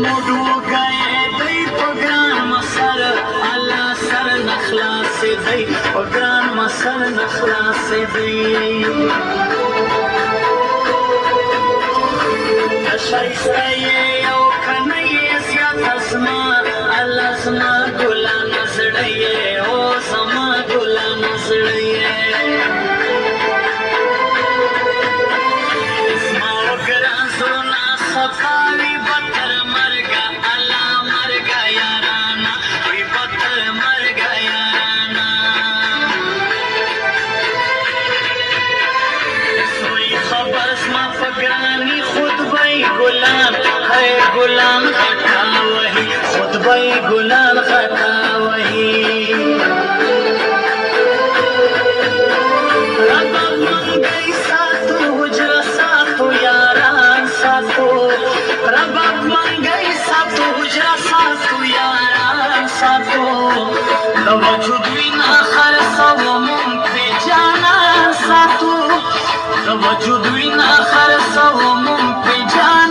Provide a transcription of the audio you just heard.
موډو گئے دی پگران مسر اللہ سر نخلاص دی پگران مسر نخلاص دی شایسته یو کنه زیات اسما الله زما ګلان زړه او زما ګلان زړه زما ګران زړه صفاوي بتر مرګا الله مرګا یارانا وی بتر مرګا یارانا سوی خبر زما فګرانی خود بای ګلان ہے ګلان خطا وہی خود بای ګلان خطا وہی رب منگئی ساتو حجر ساتو یاران ساتو رب منگئی ساتو حجر ساتو یاران ساتو توجد وینا خرسو مم پی جانا ساتو توجد وینا خرسو مم پی جانا